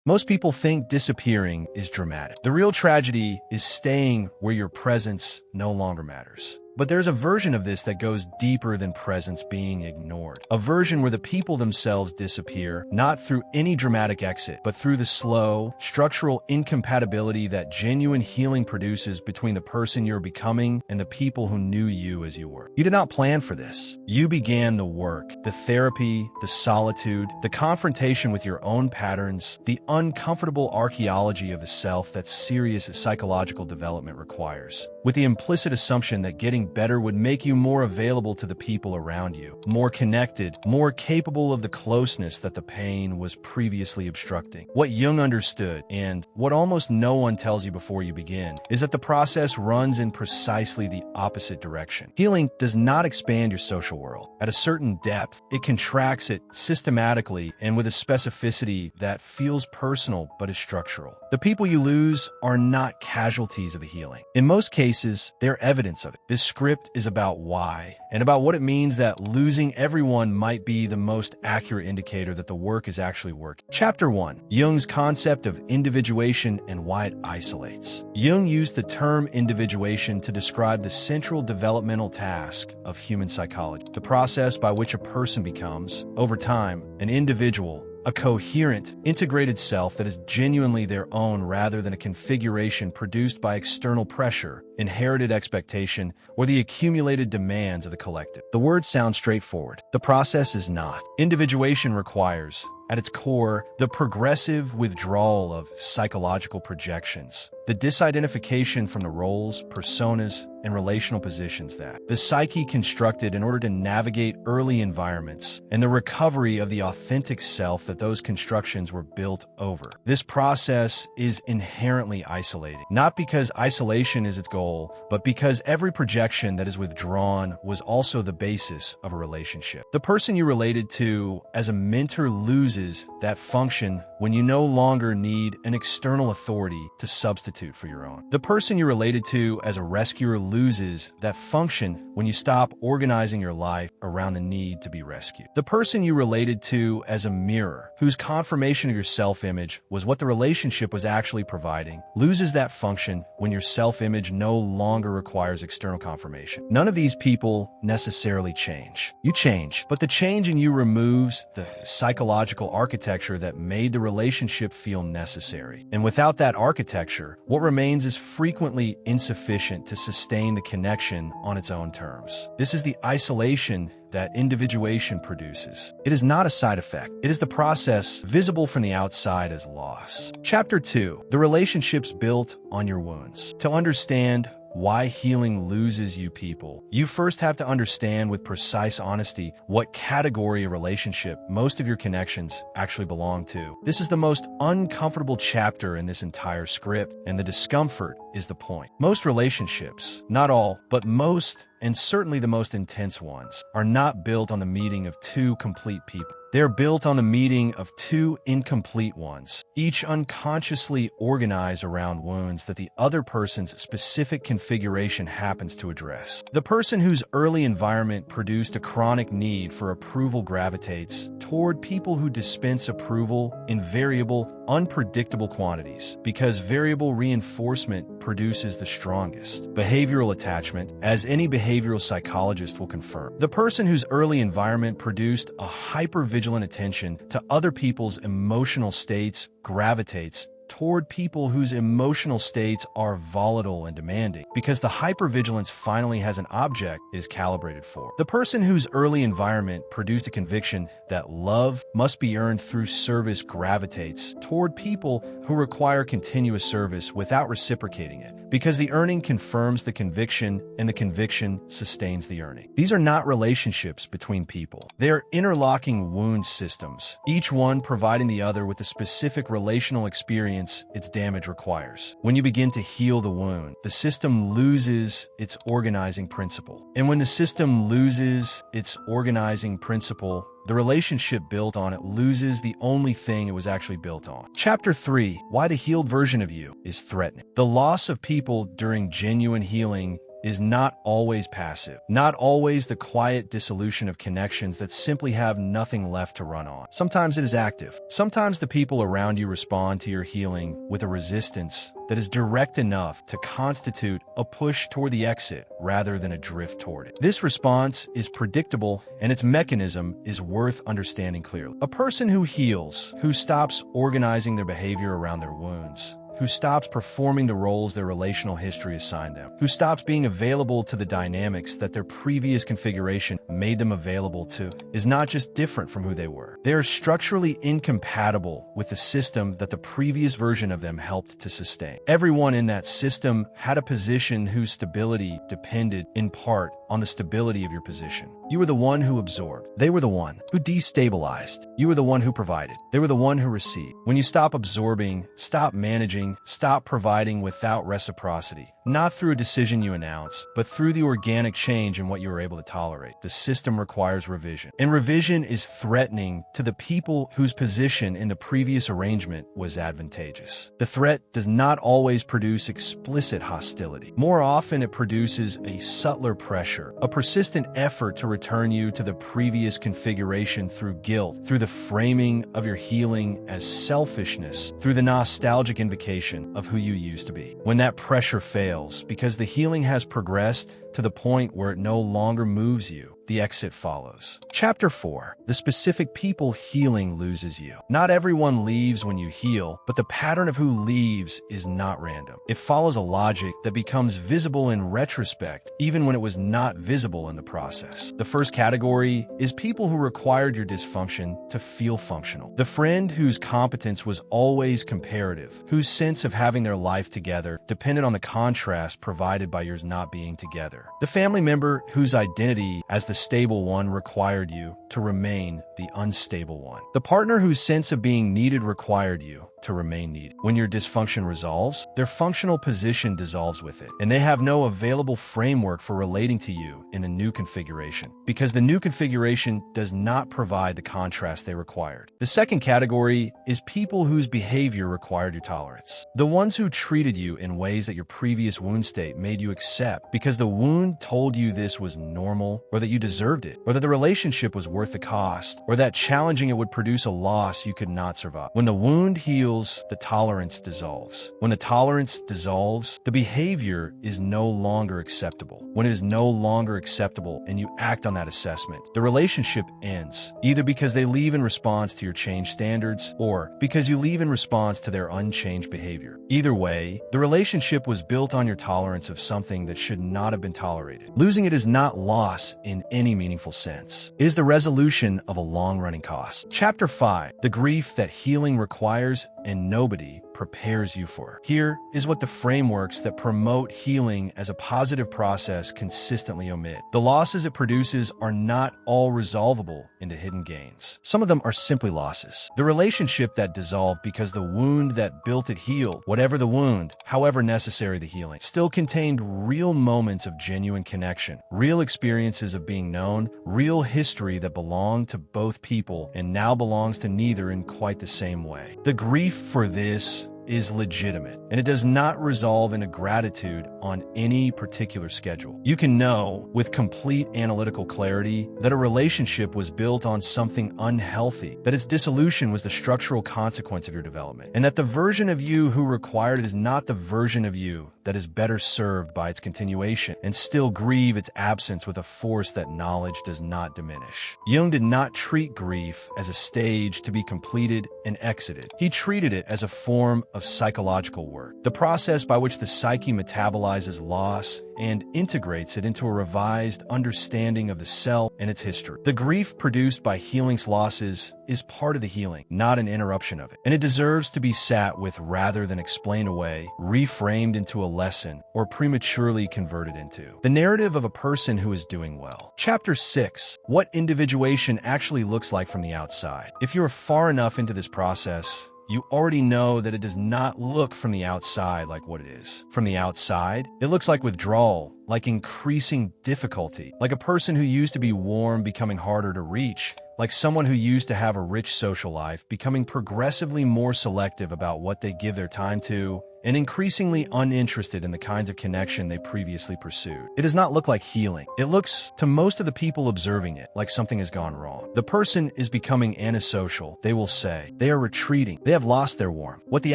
Most people think disappearing is dramatic. The real tragedy is staying where your presence no longer matters. But there's a version of this that goes deeper than presence being ignored. A version where the people themselves disappear, not through any dramatic exit, but through the slow, structural incompatibility that genuine healing produces between the person you're becoming and the people who knew you as you were. You did not plan for this. You began the work, the therapy, the solitude, the confrontation with your own patterns, the uncomfortable archaeology of the self that serious psychological development requires, with the implicit assumption that getting better would make you more available to the people around you, more connected, more capable of the closeness that the pain was previously obstructing. What Jung understood, and what almost no one tells you before you begin, is that the process runs in precisely the opposite direction. Healing does not expand your social world. At a certain depth, it contracts it systematically and with a specificity that feels personal but is structural. The people you lose are not casualties of the healing. In most cases, they're evidence of it. This script is about why, and about what it means that losing everyone might be the most accurate indicator that the work is actually working. Chapter 1. Jung's concept of individuation and why it isolates. Jung used the term individuation to describe the central developmental task of human psychology, the process by which a person becomes, over time, an individual, a coherent, integrated self that is genuinely their own rather than a configuration produced by external pressure, inherited expectation, or the accumulated demands of the collective. The words sound straightforward. The process is not. Individuation requires, at its core, the progressive withdrawal of psychological projections, the disidentification from the roles, personas, and relational positions that the psyche constructed in order to navigate early environments, and the recovery of the authentic self that those constructions were built over. This process is inherently isolating, not because isolation is its goal, but because every projection that is withdrawn was also the basis of a relationship. The person you related to as a mentor loses that function when you no longer need an external authority to substitute for your own. The person you related to as a rescuer loses that function when you stop organizing your life around the need to be rescued. The person you related to as a mirror, whose confirmation of your self-image was what the relationship was actually providing, loses that function when your self-image no longer requires external confirmation. None of these people necessarily change. You change, but the change in you removes the psychological architecture that made the relationship feel necessary. And without that architecture, what remains is frequently insufficient to sustain the connection on its own terms. This is the isolation that individuation produces. It is not a side effect. It is the process visible from the outside as loss. Chapter 2. The relationships built on your wounds. To understand why healing loses you people, you first have to understand with precise honesty what category of relationship most of your connections actually belong to. This is the most uncomfortable chapter in this entire script, and the discomfort is the point. Most relationships, not all, but most, and certainly the most intense ones, are not built on the meeting of two complete people. They are built on the meeting of two incomplete ones, each unconsciously organized around wounds that the other person's specific configuration happens to address. The person whose early environment produced a chronic need for approval gravitates toward people who dispense approval in variable, unpredictable quantities, because variable reinforcement produces the strongest behavioral attachment, as any behavioral psychologist will confirm. The person whose early environment produced a hypervigilant attention to other people's emotional states gravitates toward people whose emotional states are volatile and demanding, because the hypervigilance finally has an object it is calibrated for. The person whose early environment produced a conviction that love must be earned through service gravitates toward people who require continuous service without reciprocating it, because the earning confirms the conviction and the conviction sustains the earning. These are not relationships between people. They are interlocking wound systems, each one providing the other with the specific relational experience its damage requires. When you begin to heal the wound, the system loses its organizing principle. And when the system loses its organizing principle, the relationship built on it loses the only thing it was actually built on. Chapter 3. Why the healed version of you is threatening. The loss of people during genuine healing is not always passive, not always the quiet dissolution of connections that simply have nothing left to run on. Sometimes it is active. Sometimes the people around you respond to your healing with a resistance that is direct enough to constitute a push toward the exit rather than a drift toward it. This response is predictable, and its mechanism is worth understanding clearly. A person who heals, who stops organizing their behavior around their wounds, who stops performing the roles their relational history assigned them, who stops being available to the dynamics that their previous configuration made them available to, is not just different from who they were. They are structurally incompatible with the system that the previous version of them helped to sustain. Everyone in that system had a position whose stability depended, in part, on the stability of your position. You were the one who absorbed. They were the one who destabilized. You were the one who provided. They were the one who received. When you stop absorbing, stop managing, stop providing without reciprocity, not through a decision you announce, but through the organic change in what you are able to tolerate, the system requires revision. And revision is threatening to the people whose position in the previous arrangement was advantageous. The threat does not always produce explicit hostility. More often, it produces a subtler pressure, a persistent effort to return you to the previous configuration through guilt, through the framing of your healing as selfishness, through the nostalgic invocation of who you used to be. When that pressure fails, because the healing has progressed to the point where it no longer moves you, the exit follows. Chapter 4. The specific people healing loses you. Not everyone leaves when you heal, but the pattern of who leaves is not random. It follows a logic that becomes visible in retrospect, even when it was not visible in the process. The first category is people who required your dysfunction to feel functional. The friend whose competence was always comparative, whose sense of having their life together depended on the contrast provided by yours not being together. The family member whose identity as the stable one required you to remain the unstable one. The partner whose sense of being needed required you to remain needed. When your dysfunction resolves, their functional position dissolves with it, and they have no available framework for relating to you in a new configuration, because the new configuration does not provide the contrast they required. The second category is people whose behavior required your tolerance. The ones who treated you in ways that your previous wound state made you accept because the wound told you this was normal, or that you deserved it, or that the relationship was worth the cost, or that challenging it would produce a loss you could not survive. When the wound heals, the tolerance dissolves. When the tolerance dissolves, the behavior is no longer acceptable. When it is no longer acceptable and you act on that assessment, the relationship ends, either because they leave in response to your changed standards or because you leave in response to their unchanged behavior. Either way, the relationship was built on your tolerance of something that should not have been tolerated. Losing it is not loss in any meaningful sense. It is the resolution of a long-running cost. Chapter 5. The grief that healing requires and nobody prepares you for. Here is what the frameworks that promote healing as a positive process consistently omit. The losses it produces are not all resolvable into hidden gains. Some of them are simply losses. The relationship that dissolved because the wound that built it healed, whatever the wound, however necessary the healing, still contained real moments of genuine connection, real experiences of being known, real history that belonged to both people and now belongs to neither in quite the same way. The grief for this is legitimate, and it does not resolve into gratitude on any particular schedule. You can know with complete analytical clarity that a relationship was built on something unhealthy, that its dissolution was the structural consequence of your development, and that the version of you who required it is not the version of you that is better served by its continuation, and still grieve its absence with a force that knowledge does not diminish. Jung did not treat grief as a stage to be completed and exited. He treated it as a form of psychological work, the process by which the psyche metabolizes loss and integrates it into a revised understanding of the self and its history. The grief produced by healing's losses is part of the healing, not an interruption of it, and it deserves to be sat with rather than explained away, reframed into a lesson, or prematurely converted into the narrative of a person who is doing well. Chapter 6. What individuation actually looks like from the outside. If you are far enough into this process, you already know that it does not look from the outside like what it is. From the outside, it looks like withdrawal, like increasing difficulty, like a person who used to be warm becoming harder to reach, like someone who used to have a rich social life becoming progressively more selective about what they give their time to and increasingly uninterested in the kinds of connection they previously pursued. It does not look like healing. It looks, to most of the people observing it, like something has gone wrong. The person is becoming antisocial, they will say. They are retreating. They have lost their warmth. What the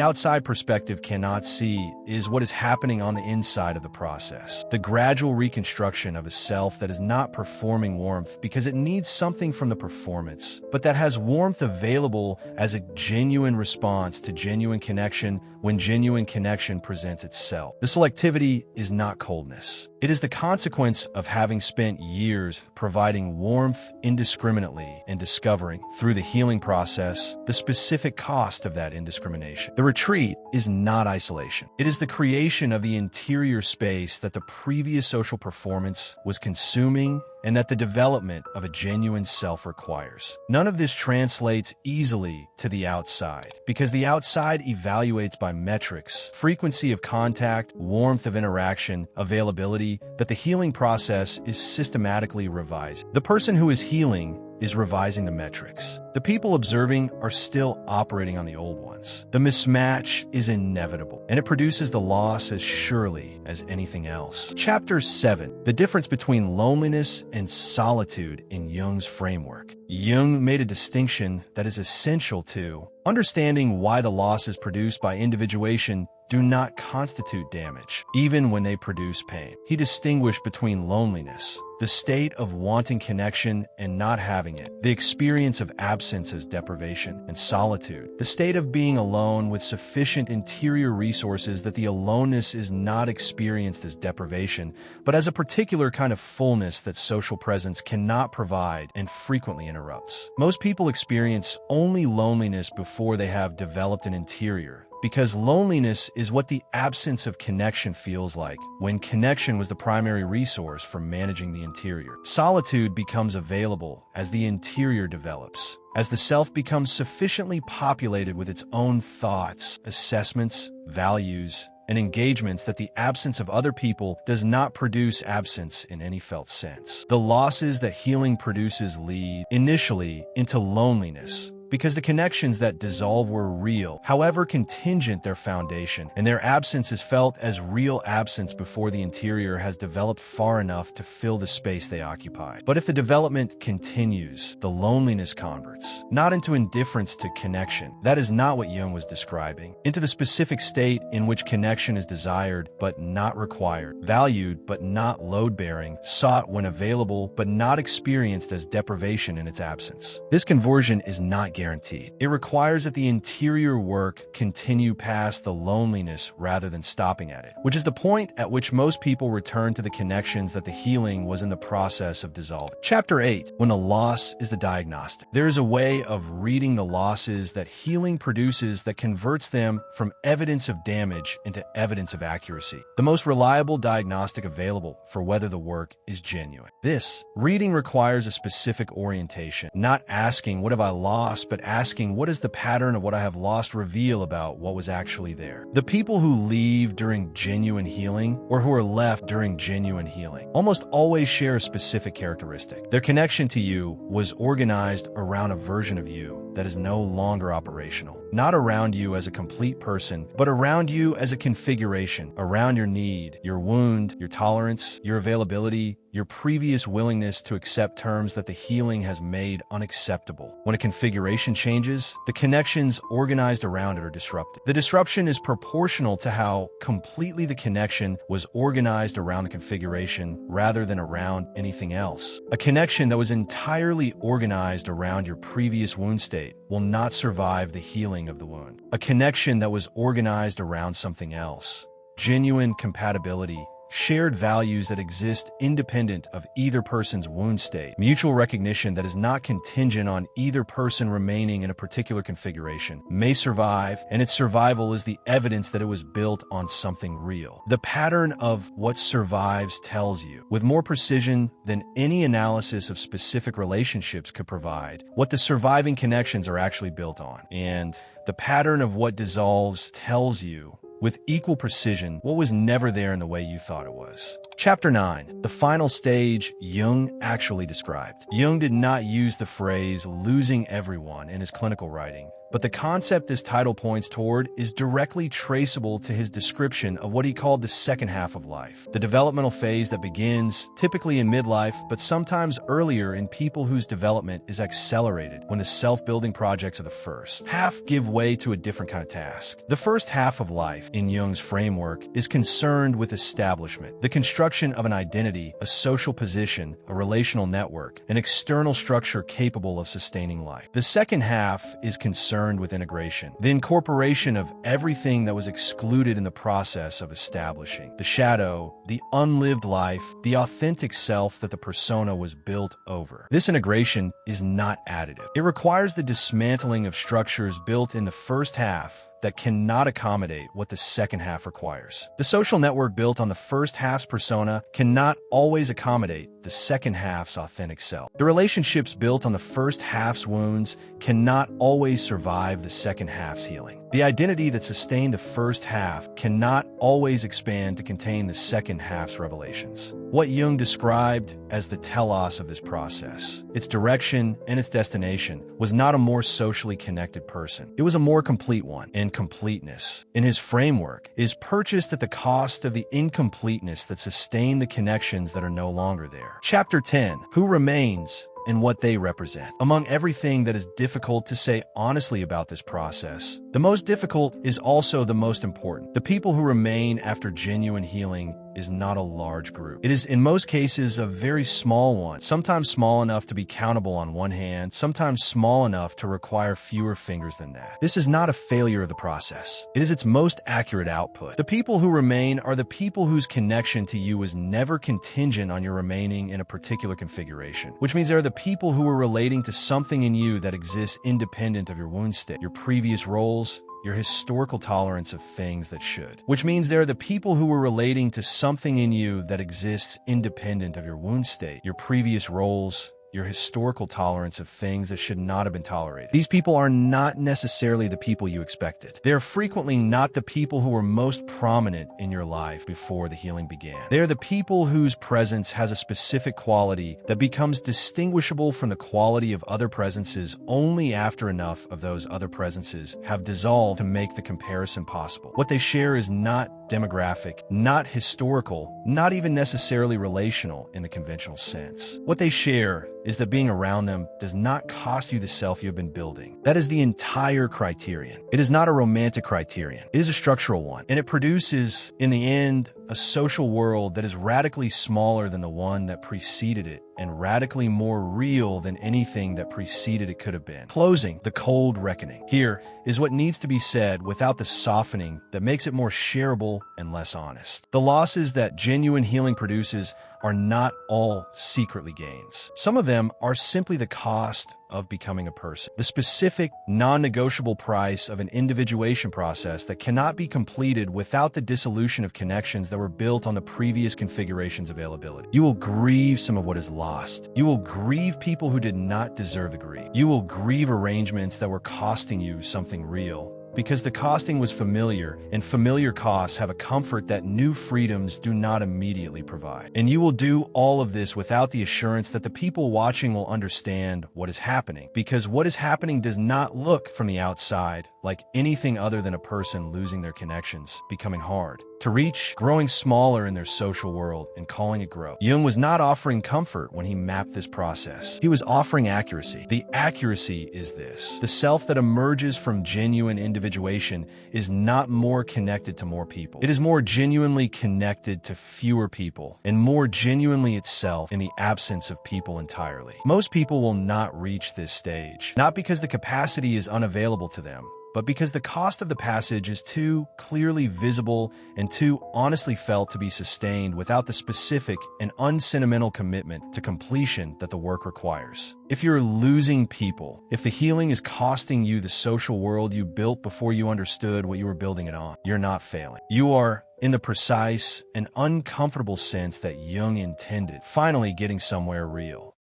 outside perspective cannot see is what is happening on the inside of the process. The gradual reconstruction of a self that is not performing warmth because it needs something from the performance, but that has warmth available as a genuine response to genuine connection when genuine connection presents itself. The selectivity is not coldness. It is the consequence of having spent years providing warmth indiscriminately and discovering, through the healing process, the specific cost of that indiscrimination. The retreat is not isolation. It is the creation of the interior space that the previous social performance was consuming and that the development of a genuine self requires. None of this translates easily to the outside, because the outside evaluates by metrics, frequency of contact, warmth of interaction, availability, that the healing process is systematically revised. The person who is healing is revising the metrics. The people observing are still operating on the old ones. The mismatch is inevitable, and it produces the loss as surely as anything else. Chapter 7. The difference between loneliness and solitude in Jung's framework. Jung made a distinction that is essential to understanding why the losses produced by individuation do not constitute damage, even when they produce pain. He distinguished between loneliness, the state of wanting connection and not having it, the experience of absence as deprivation, and solitude, the state of being alone with sufficient interior resources that the aloneness is not experienced as deprivation, but as a particular kind of fullness that social presence cannot provide and frequently interrupts. Most people experience only loneliness before they have developed an interior, because loneliness is what the absence of connection feels like when connection was the primary resource for managing the interior. Solitude becomes available as the interior develops, as the self becomes sufficiently populated with its own thoughts, assessments, values, and engagements that the absence of other people does not produce absence in any felt sense. The losses that healing produces lead, initially, into loneliness, because the connections that dissolve were real, however contingent their foundation, and their absence is felt as real absence before the interior has developed far enough to fill the space they occupy. But if the development continues, the loneliness converts, not into indifference to connection, that is not what Jung was describing, into the specific state in which connection is desired but not required, valued but not load-bearing, sought when available but not experienced as deprivation in its absence. This conversion is not guaranteed. It requires that the interior work continue past the loneliness rather than stopping at it, which is the point at which most people return to the connections that the healing was in the process of dissolving. Chapter 8. When the loss is the diagnostic. There is a way of reading the losses that healing produces that converts them from evidence of damage into evidence of accuracy, the most reliable diagnostic available for whether the work is genuine. This reading requires a specific orientation, not asking, what have I lost, but asking, what does the pattern of what I have lost reveal about what was actually there? The people who leave during genuine healing, or who are left during genuine healing, almost always share a specific characteristic. Their connection to you was organized around a version of you that is no longer operational. Not around you as a complete person, but around you as a configuration, around your need, your wound, your tolerance, your availability, your previous willingness to accept terms that the healing has made unacceptable. When a configuration changes, the connections organized around it are disrupted. The disruption is proportional to how completely the connection was organized around the configuration rather than around anything else. A connection that was entirely organized around your previous wound state will not survive the healing of the wound. A connection that was organized around something else, genuine compatibility, shared values that exist independent of either person's wound state, mutual recognition that is not contingent on either person remaining in a particular configuration, may survive, and its survival is the evidence that it was built on something real. The pattern of what survives tells you, with more precision than any analysis of specific relationships could provide, what the surviving connections are actually built on. And the pattern of what dissolves tells you, with equal precision, what was never there in the way you thought it was. Chapter 9. The final stage Jung actually described. Jung did not use the phrase losing everyone in his clinical writing, but the concept this title points toward is directly traceable to his description of what he called the second half of life, the developmental phase that begins typically in midlife, but sometimes earlier in people whose development is accelerated when the self-building projects of the first half give way to a different kind of task. The first half of life, in Jung's framework, is concerned with establishment, the construction of an identity, a social position, a relational network, an external structure capable of sustaining life. The second half is concerned with integration, the incorporation of everything that was excluded in the process of establishing, the shadow, the unlived life, the authentic self that the persona was built over. This integration is not additive. It requires the dismantling of structures built in the first half that cannot accommodate what the second half requires. The social network built on the first half's persona cannot always accommodate the second half's authentic self. The relationships built on the first half's wounds cannot always survive the second half's healing. The identity that sustained the first half cannot always expand to contain the second half's revelations. What Jung described as the telos of this process, its direction and its destination, was not a more socially connected person. It was a more complete one, and completeness, in his framework, is purchased at the cost of the incompleteness that sustained the connections that are no longer there. Chapter 10. Who remains and what they represent. Among everything that is difficult to say honestly about this process, the most difficult is also the most important. The people who remain after genuine healing is not a large group. It is in most cases a very small one, sometimes small enough to be countable on one hand, sometimes small enough to require fewer fingers than that. This is not a failure of the process. It is its most accurate output. The people who remain are the people whose connection to you is never contingent on your remaining in a particular configuration, which means they are the people who are relating to something in you that exists independent of your wound state, your previous roles, your historical tolerance of things that should. Which means they're the people who were relating to something in you that exists independent of your wound state, your previous roles, your historical tolerance of things that should not have been tolerated. These people are not necessarily the people you expected. They are frequently not the people who were most prominent in your life before the healing began. They are the people whose presence has a specific quality that becomes distinguishable from the quality of other presences only after enough of those other presences have dissolved to make the comparison possible. What they share is not demographic, not historical, not even necessarily relational in the conventional sense. What they share is that being around them does not cost you the self you have been building. That is the entire criterion. It is not a romantic criterion. It is a structural one, and it produces, in the end, a social world that is radically smaller than the one that preceded it and radically more real than anything that preceded it could have been. Closing, the cold reckoning. Here is what needs to be said without the softening that makes it more shareable and less honest. The losses that genuine healing produces are not all secretly gains. Some of them are simply the cost of becoming a person. The specific, non-negotiable price of an individuation process that cannot be completed without the dissolution of connections that were built on the previous configuration's availability. You will grieve some of what is lost. You will grieve people who did not deserve the grief. You will grieve arrangements that were costing you something real, because the costing was familiar, and familiar costs have a comfort that new freedoms do not immediately provide. And you will do all of this without the assurance that the people watching will understand what is happening, because what is happening does not look from the outside like anything other than a person losing their connections, becoming hard to reach, growing smaller in their social world, and calling it growth. Jung was not offering comfort when he mapped this process. He was offering accuracy. The accuracy is this: the self that emerges from genuine individuation is not more connected to more people. It is more genuinely connected to fewer people, and more genuinely itself in the absence of people entirely. Most people will not reach this stage, not because the capacity is unavailable to them, but because the cost of the passage is too clearly visible and too honestly felt to be sustained without the specific and unsentimental commitment to completion that the work requires. If you're losing people, if the healing is costing you the social world you built before you understood what you were building it on, you're not failing. You are, in the precise and uncomfortable sense that Jung intended, finally getting somewhere real.